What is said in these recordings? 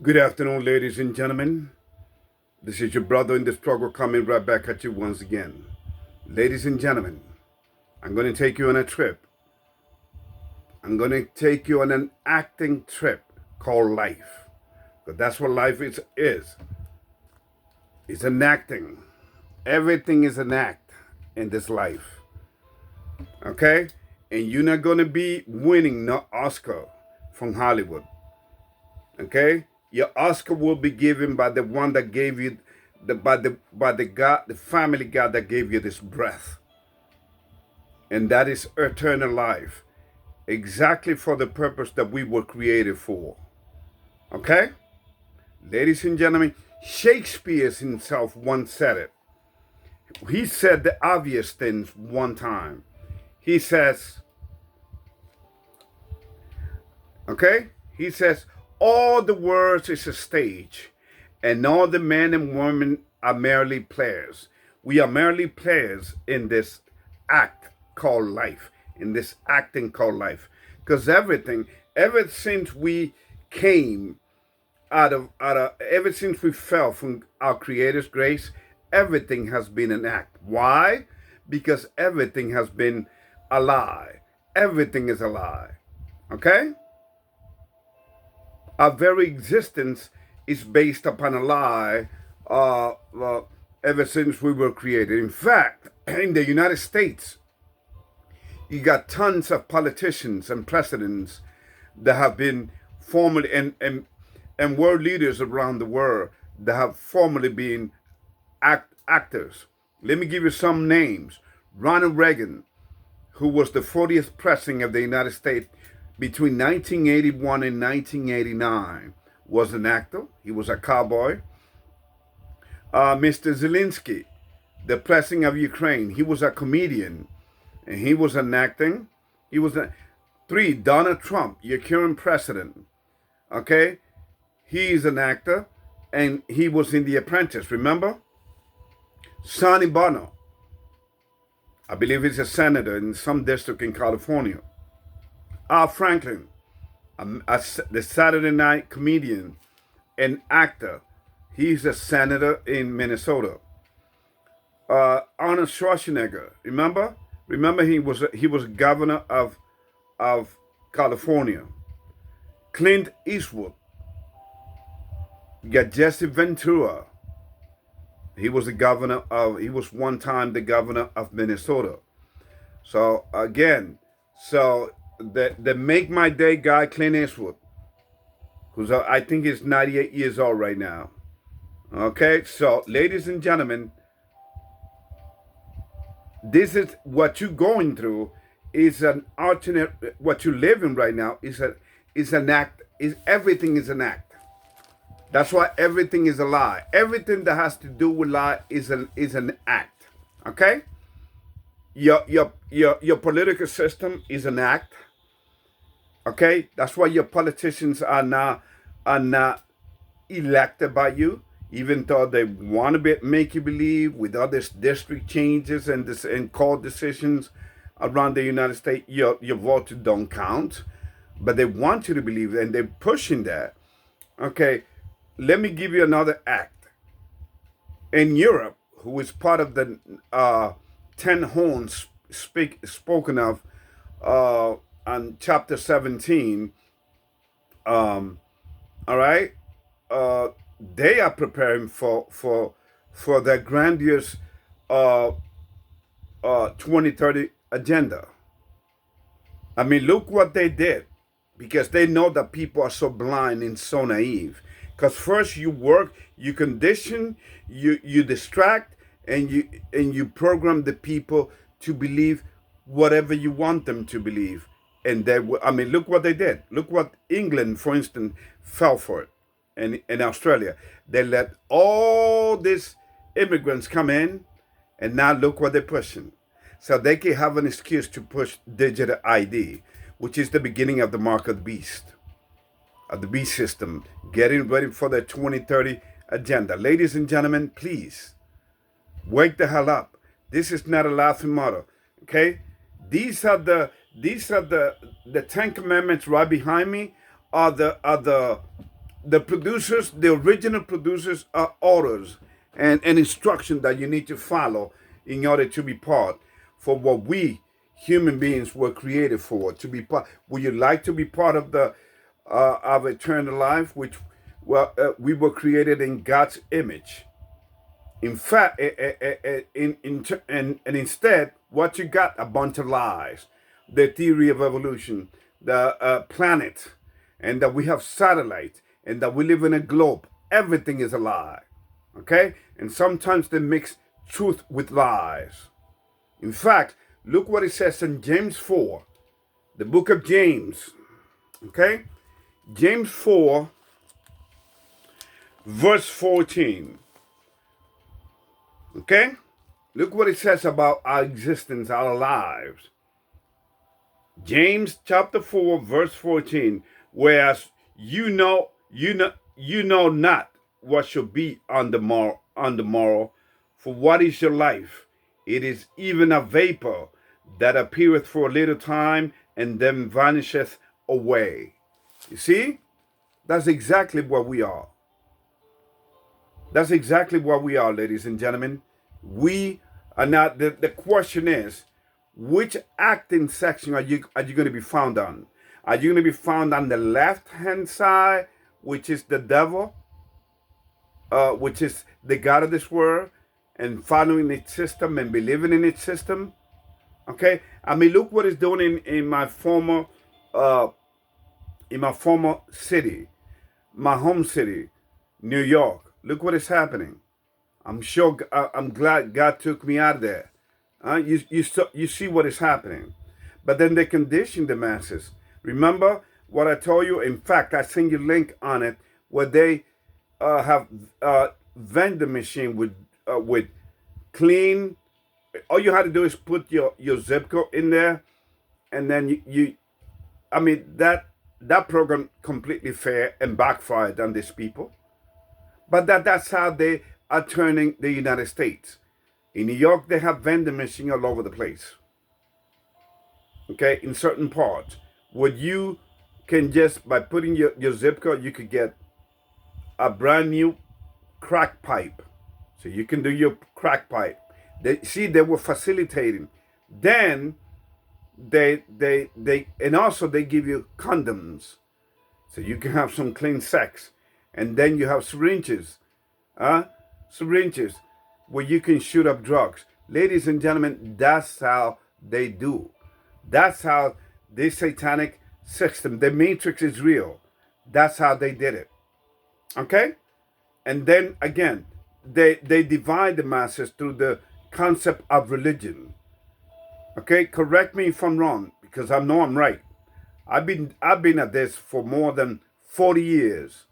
Good afternoon, ladies and gentlemen. This is your brother in the struggle coming right back at you once again. Ladies and gentlemen, I'm going to take you on a trip. I'm going to take you on an acting trip called life. But that's what life is. It's an acting. Everything is an act in this life. Okay? And you're not going to be winning no Oscar from Hollywood. Okay? Your Oscar will be given by the one that gave you by the God, the family God that gave you this breath. And that is eternal life. Exactly for the purpose that we were created for. Okay? Ladies and gentlemen, Shakespeare himself once said it. He said the obvious things one time. He says, okay? He says, all the world is a stage, and all the men and women are merely players. We are merely players in this act called life, in this acting called life. Because everything, ever since we came ever since we fell from our Creator's grace, everything has been an act. Why? Because everything has been a lie. Everything is a lie. Okay? Our very existence is based upon a lie ever since we were created. In fact, in the United States, you got tons of politicians and presidents that have been formerly, and world leaders around the world that have formerly been actors. Let me give you some names. Ronald Reagan, who was the 40th president of the United States between 1981 and 1989, was an actor. He was a cowboy. Mr. Zelensky, the president of Ukraine, he was a comedian, and he was an acting. He was a three. Donald Trump, your current president. Okay, he is an actor, and he was in The Apprentice. Remember, Sonny Bono, I believe he's a senator in some district in California. Al Franklin, the Saturday night comedian and actor. He's a senator in Minnesota. Arnold Schwarzenegger, remember? Remember he was governor of California. Clint Eastwood. You got Jesse Ventura. He was one time the governor of Minnesota. So again, the Make My Day guy, Clint Eastwood, who's I think is 98 years old right now. Okay, so ladies and gentlemen, this is what you're going through is an alternate. What you're living right now is an act. Everything is an act. That's why everything is a lie. Everything that has to do with lie is an act. Okay. Your political system is an act. Okay, that's why your politicians are not elected by you, even though they want to make you believe with all these district changes and court decisions around the United States, your vote don't count. But they want you to believe, and they're pushing that. Okay, let me give you another act. In Europe, who is part of the 10 horns spoken of on chapter 17, all right, they are preparing for their grandiose 2030 agenda. I mean, look what they did, because they know that people are so blind and so naive. Because first you work, you condition, you distract, and you program the people to believe whatever you want them to believe. And look what they did. Look what England, for instance, fell for it. And in Australia, they let all these immigrants come in, and now look what they're pushing. So they can have an excuse to push digital ID, which is the beginning of the mark of the beast, of the beast system, getting ready for the 2030 agenda. Ladies and gentlemen, please wake the hell up. This is not a laughing matter. Okay, these are the 10 commandments right behind me. Are the the producers, the original producers, are orders and instruction that you need to follow in order to be part for what we human beings were created for. To be part. Would you like to be part of the of eternal life, which we were created in God's image? In fact, and instead, what you got, a bunch of lies. The theory of evolution, the planet, and that we have satellites, and that we live in a globe. Everything is a lie, okay? And sometimes they mix truth with lies. In fact, look what it says in James 4, the book of James, okay? James 4, verse 14. Okay? Look what it says about our existence, our lives. James chapter 4, verse 14. Whereas you know not what shall be on the morrow, for what is your life? It is even a vapor that appeareth for a little time and then vanisheth away. You see? That's exactly what we are. That's exactly what we are, ladies and gentlemen. We are not. The question is, which acting section are you going to be found on? Are you going to be found on the left-hand side, which is the devil, which is the God of this world, and following its system and believing in its system? Okay, I mean, look what it's doing in my former city, my home city, New York. Look what is happening. I'm sure. I'm glad God took me out of there. You see what is happening, but then they condition the masses. Remember what I told you? In fact, I sent you a link on it where they have vending machine with clean. All you had to do is put your zip code in there, and then I mean that program completely failed and backfired on these people. But that's how they are turning the United States. In New York, they have vending machines all over the place. Okay, in certain parts, where you can just, by putting your zip code, you could get a brand new crack pipe. So you can do your crack pipe. They were facilitating. Then and also they give you condoms, so you can have some clean sex. And then you have syringes, where you can shoot up drugs. Ladies and gentlemen, that's how they do. That's how this satanic system, the matrix is real. That's how they did it. Okay? And then again, they divide the masses through the concept of religion. Okay? Correct me if I'm wrong, because I know I'm right. I've been at this for more than 40 years.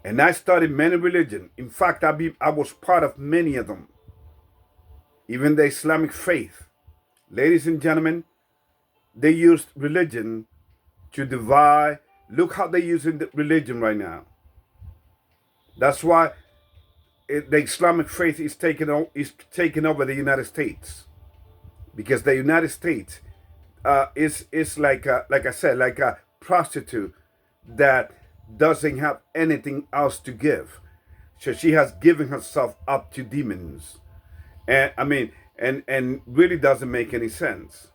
And I studied many religions. In fact, I was part of many of them. Even the Islamic faith. Ladies and gentlemen, they used religion to divide. Look how they're using the religion right now. That's why the Islamic faith is taking over the United States. Because the United States is like I said, like a prostitute that doesn't have anything else to give. So she has given herself up to demons. And I mean, and really doesn't make any sense.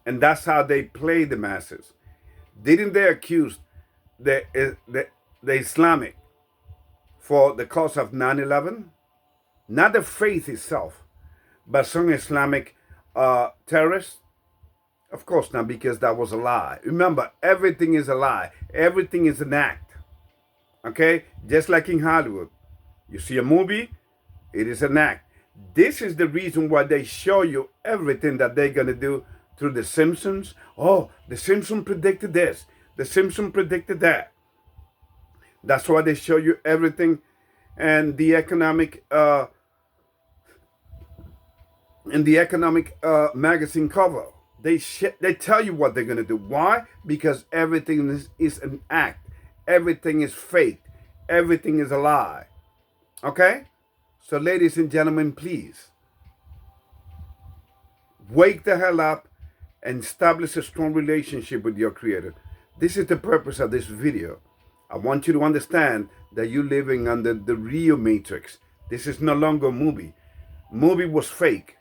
And that's how they play the masses. Didn't they accuse the Islamic for the cause of 9/11? Not the faith itself, but some Islamic terrorists? Of course not, because that was a lie. Remember, everything is a lie. Everything is an act. Okay? Just like in Hollywood. You see a movie, it is an act. This is the reason why they show you everything that they're going to do through The Simpsons. Oh, The Simpsons predicted this. The Simpsons predicted that. That's why they show you everything. And the economic magazine cover. They tell you what they're going to do. Why? Because everything is an act. Everything is fake. Everything is a lie. Okay? So ladies and gentlemen, please, wake the hell up and establish a strong relationship with your Creator. This is the purpose of this video. I I want you to understand that you're living under the real matrix. This is no longer a movie. Movie was fake,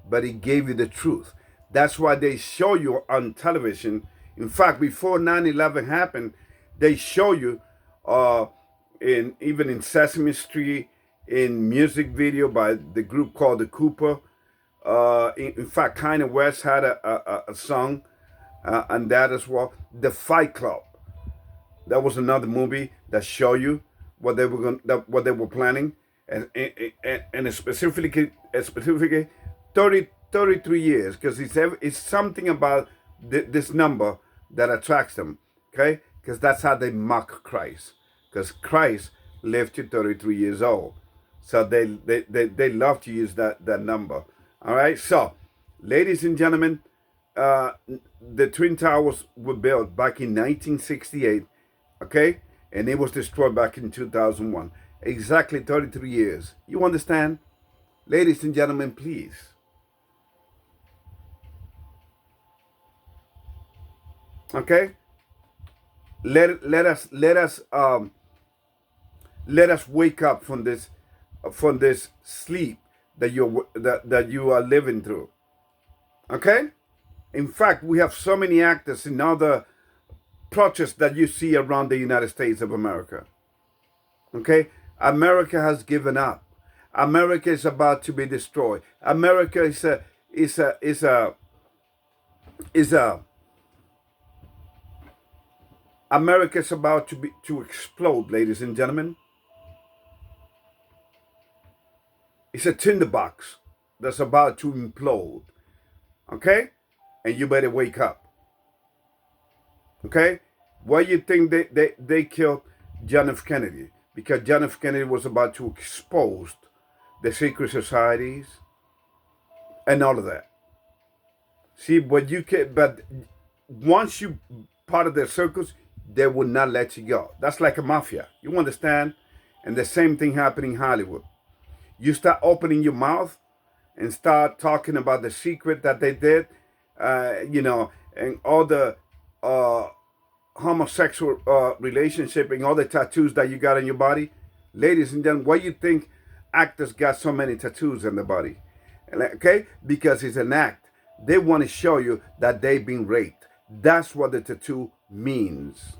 but it gave you the truth. That's why they show you on television. In fact, before 9/11 happened, they show you even in Sesame Street, in music video by the group called the Cooper. In fact, Kanye West had a song and that as well. The Fight Club. That was another movie that showed you what they were planning, and specifically 33 years, because it's something about this number that attracts them. Okay, because that's how they mock Christ. Because Christ lived to 33 years old, so they love to use that number. All right, so ladies and gentlemen, the Twin Towers were built back in 1968. Okay, and it was destroyed back in 2001. Exactly 33 years. You understand? Ladies and gentlemen, please. Okay? Let us wake up from this sleep that you are living through. Okay? In fact, we have so many actors in other protests that you see around the United States of America. Okay? America has given up. America is about to be destroyed. America America is about to explode, ladies and gentlemen. It's a tinderbox that's about to implode. Okay? And you better wake up. Okay? Why you think they killed John F. Kennedy? Because John F. Kennedy was about to expose the secret societies and all of that. See, but once you part of their circles, they will not let you go. That's like a mafia. You understand? And the same thing happened in Hollywood. You start opening your mouth and start talking about the secret that they did, and all the homosexual relationship and all the tattoos that you got on your body. Ladies and gentlemen, why you think actors got so many tattoos on their body? Okay? Because it's an act. They want to show you that they've been raped. That's what the tattoo means.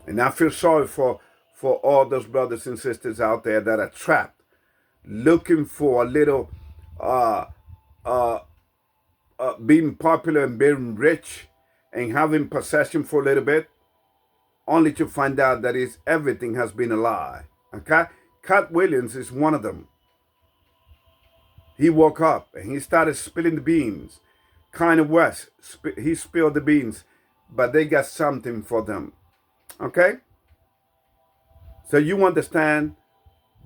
And I feel sorry for all those brothers and sisters out there that are trapped, looking for a little being popular and being rich and having possession for a little bit, only to find out that everything has been a lie. Okay? Cat Williams is one of them. He woke up and he started spilling the beans. Kanye West, he spilled the beans, but they got something for them. Okay? So you understand,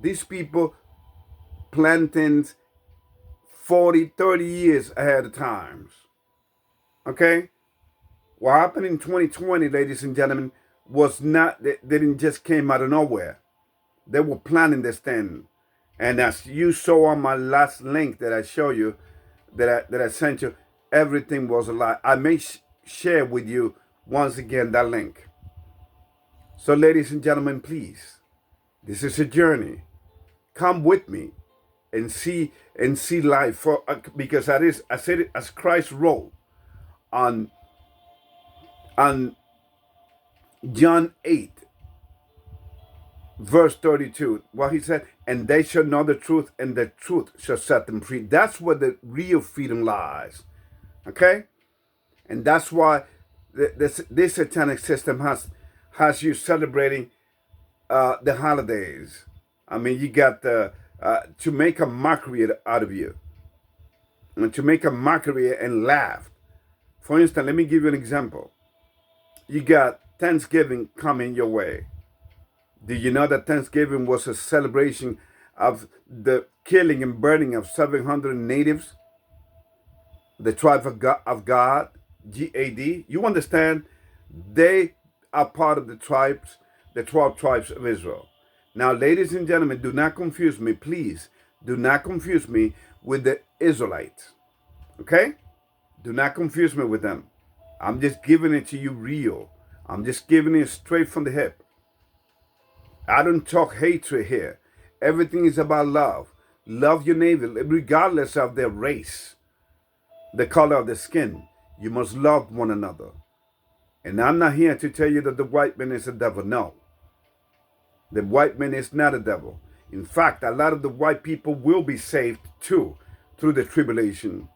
these people plan things 40, 30 years ahead of time. Okay? What happened in 2020, ladies and gentlemen, was not, they didn't just came out of nowhere. They were planning this thing. And as you saw on my last link that I show you, that I sent you, everything was a lie. I may share with you once again that link. So ladies and gentlemen, please, this is a journey. Come with me and see life, because that is, I said it, as Christ wrote on John 8, verse 32, what he said, and they shall know the truth, and the truth shall set them free. That's where the real freedom lies. Okay? And that's why this satanic system has you celebrating the holidays. I mean, you got to make a mockery out of you, and to make a mockery and laugh. For instance, let me give you an example. You got Thanksgiving coming your way. Did you know that Thanksgiving was a celebration of the killing and burning of 700 natives, the tribe of God, GAD? You understand? They are part of the 12 tribes of Israel. Now, ladies and gentlemen, do not confuse me, please. Do not confuse me with the Israelites. Okay? Do not confuse me with them. I'm just giving it to you real. I'm just giving it straight from the hip. I don't talk hatred here. Everything is about love. Love your neighbor, regardless of their race, the color of the skin. You must love one another. And I'm not here to tell you that the white man is a devil. No. The white man is not a devil. In fact, a lot of the white people will be saved too through the tribulation.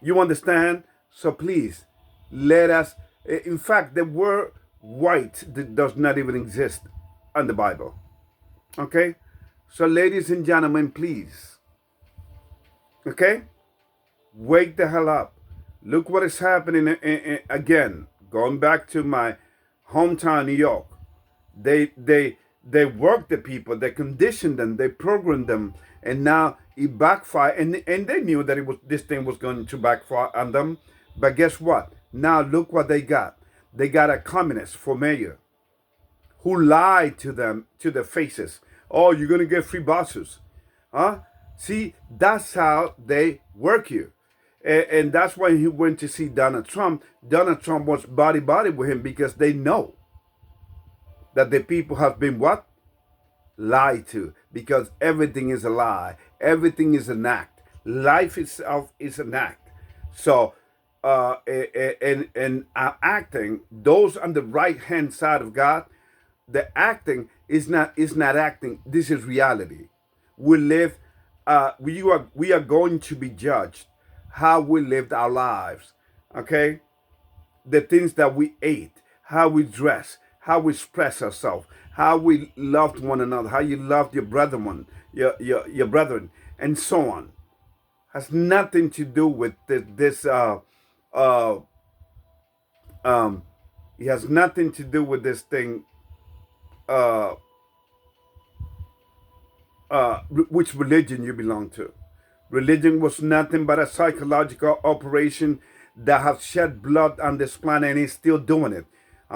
You understand? So please, let us. In fact, the word white does not even exist in the Bible. Okay? So, ladies and gentlemen, please. Okay? Wake the hell up. Look what is happening again. Going back to my hometown, New York. They worked the people, they conditioned them, they programmed them, and now it backfired. And they knew that this thing was going to backfire on them. But guess what? Now look what they got. They got a communist for mayor who lied to them, to their faces. Oh, you're going to get free buses. Huh? See, that's how they work you. And that's why he went to see Donald Trump. Donald Trump was body with him because they know that the people have been what? Lied to. Because everything is a lie. Everything is an act. Life itself is an act. So, acting, those on the right hand side of God, the acting is not acting. This is reality. We live. We are going to be judged how we lived our lives. Okay, the things that we ate, how we dress, how we express ourselves, how we loved one another, how you loved your brethren, your brethren, and so on. Has nothing to do with this. It has nothing to do with this thing. Which religion you belong to. Religion was nothing but a psychological operation that has shed blood on this planet and is still doing it.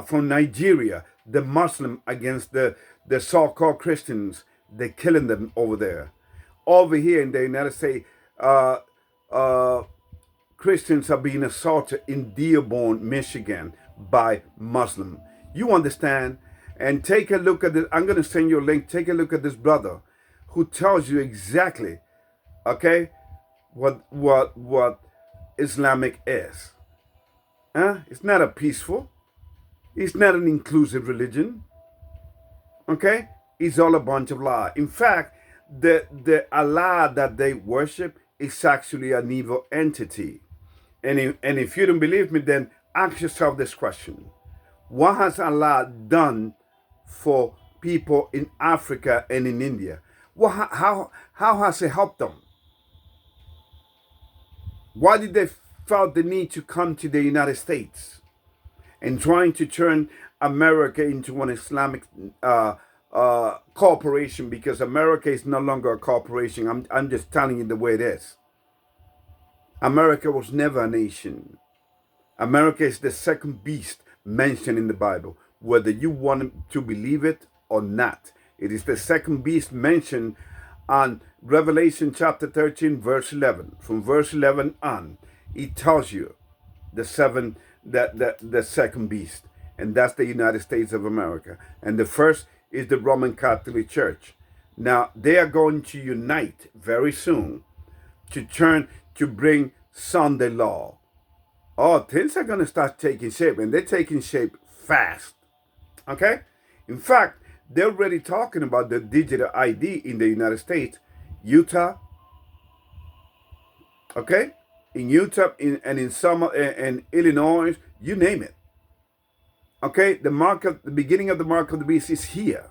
From Nigeria, the Muslim against the so-called Christians, they're killing them over there. Over here in the United States, Christians are being assaulted in Dearborn, Michigan by Muslim. You understand? And take a look at this. I'm going to send you a link. Take a look at this brother who tells you exactly, okay, what Islamic is. It's not a peaceful. It's not an inclusive religion. Okay? It's all a bunch of lies. In fact, the Allah that they worship is actually an evil entity. And if you don't believe me, then ask yourself this question. What has Allah done for people in Africa and in India? Well, how has it helped them? Why did they felt the need to come to the United States and trying to turn America into an Islamic corporation? Because America is no longer a corporation. I'm just telling you the way it is. America was never a nation. America is the second beast mentioned in the Bible, whether you want to believe it or not. It is the second beast mentioned on Revelation chapter 13, verse 11. From verse 11 on, it tells you the second beast, and that's the United States of America. And the first is the Roman Catholic Church. Now, they are going to unite very soon to bring Sunday law. Oh, things are going to start taking shape, and they're taking shape fast. Okay? In fact, they're already talking about the digital ID in the United States, Utah. Okay? In Utah and in some and Illinois, you name it. Okay? The beginning of the mark of the beast is here.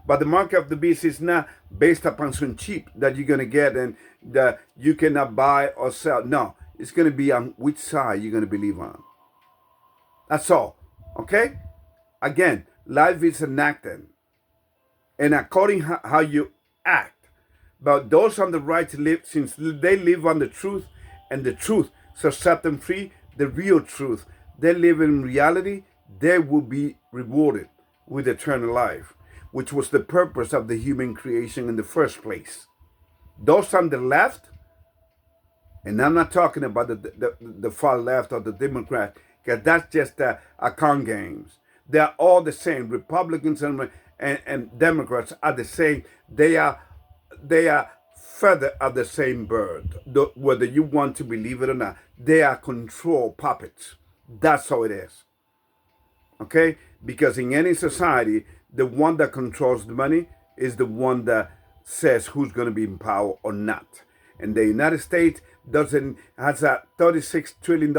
But the mark of the beast is not based upon some chip that you're going to get and that you cannot buy or sell. No, it's going to be on which side you're going to believe on. That's all. Okay? Again, life is an acting. And according how you act. But those on the right live, since they live on the truth, and the truth shall set them free, the real truth. They live in reality, they will be rewarded with eternal life, which was the purpose of the human creation in the first place. Those on the left, and I'm not talking about the far left or the Democrat, because that's just a con games. They are all the same. Republicans and Democrats are the same. They are feather of the same bird. Whether you want to believe it or not, they are control puppets. That's how it is. Okay? Because in any society, the one that controls the money is the one that says who's going to be in power or not. And the United States doesn't has a $36 trillion.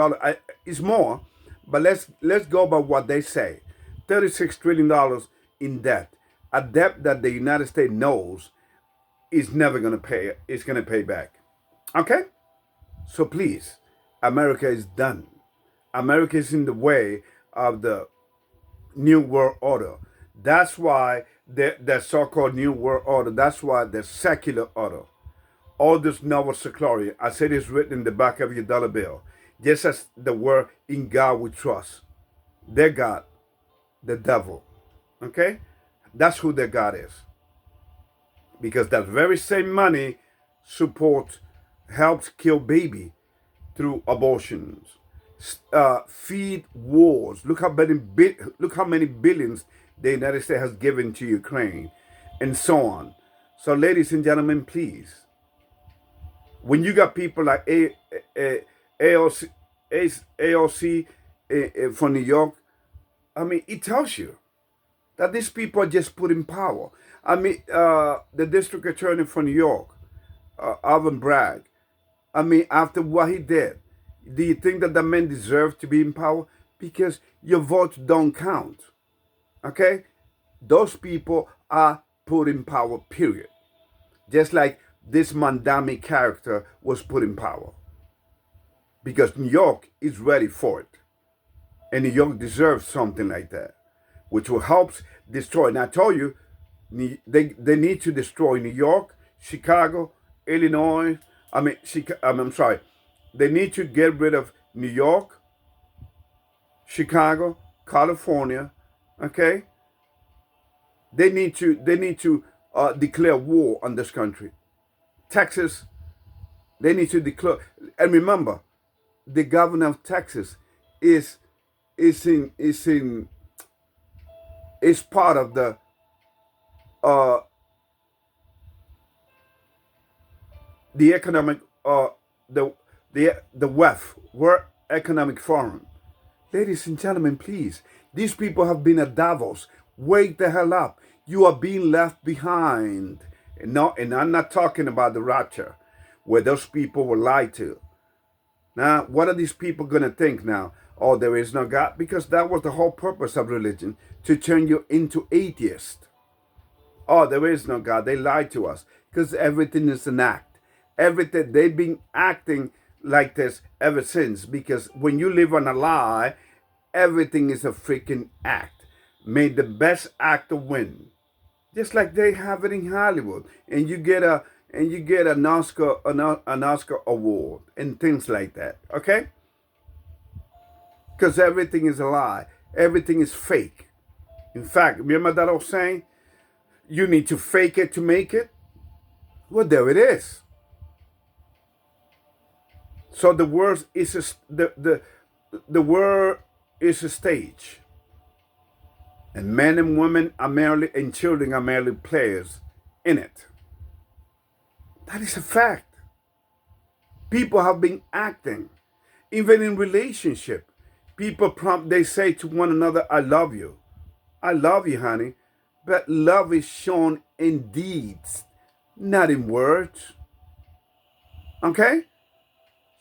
It's more, but let's go by what they say. $36 trillion in debt, a debt that the United States knows is never going to pay. It's going to pay back. Okay, so please, America is done. America is in the way of the New World Order. That's why the so-called New World Order. That's why the secular order. All this novel security, I said, it's written in the back of your dollar bill. Just as the word "in God we trust." Their God, the devil. Okay? That's who their God is. Because that very same money helps kill baby through abortions, feed wars. Look how many billions the United States has given to Ukraine, and so on. So, ladies and gentlemen, please, when you got people like AOC from New York, I mean, it tells you that these people are just put in power. I mean, the district attorney from New York, Alvin Bragg, I mean, after what he did, do you think that the man deserves to be in power? Because your votes don't count. Okay? Those people are put in power, period. Just like this Mandami character was put in power. Because New York is ready for it. And New York deserves something like that, which will help destroy. And I told you, they need to destroy New York, Chicago, Illinois. I'm sorry. They need to get rid of New York, Chicago, California. Okay. They need to declare war on this country. Texas, they need to declare. And remember, the governor of Texas is part of the economic the WEF, World Economic Forum. Ladies and gentlemen, please, these people have been at Davos. Wake the hell up. You are being left behind. And I'm not talking about the rapture, where those people were lied to. Now, what are these people going to think now? Oh, there is no God? Because that was the whole purpose of religion, to turn you into atheist. Oh, there is no God. They lied to us because everything is an act. Everything, they've been acting like this ever since, because when you live on a lie, everything is a freaking act. May the best actor win. Just like they have it in Hollywood, and you get an Oscar award and things like that. Okay? Because everything is a lie. Everything is fake. In fact, remember that old saying? You need to fake it to make it. Well, there it is. So the world is the world is a stage, and men and women are merely, and children are merely players in it. That is a fact. People have been acting, even in relationship. People they say to one another, "I love you, I love you, honey," but love is shown in deeds, not in words. Okay?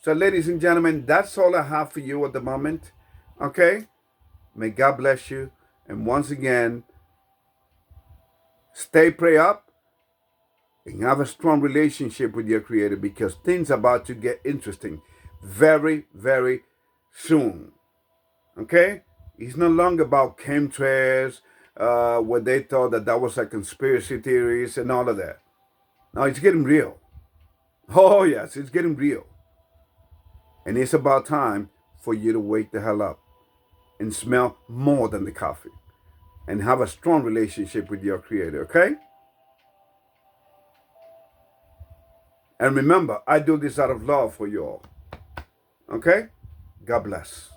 So, ladies and gentlemen, that's all I have for you at the moment. Okay? May God bless you. And once again, stay prayed up and have a strong relationship with your Creator, because things are about to get interesting very, very soon. Okay? It's no longer about chemtrails, where they thought that was a conspiracy theories and all of that. Now it's getting real. Oh, yes, it's getting real. And it's about time for you to wake the hell up and smell more than the coffee and have a strong relationship with your Creator, okay? And remember, I do this out of love for you all. Okay? God bless.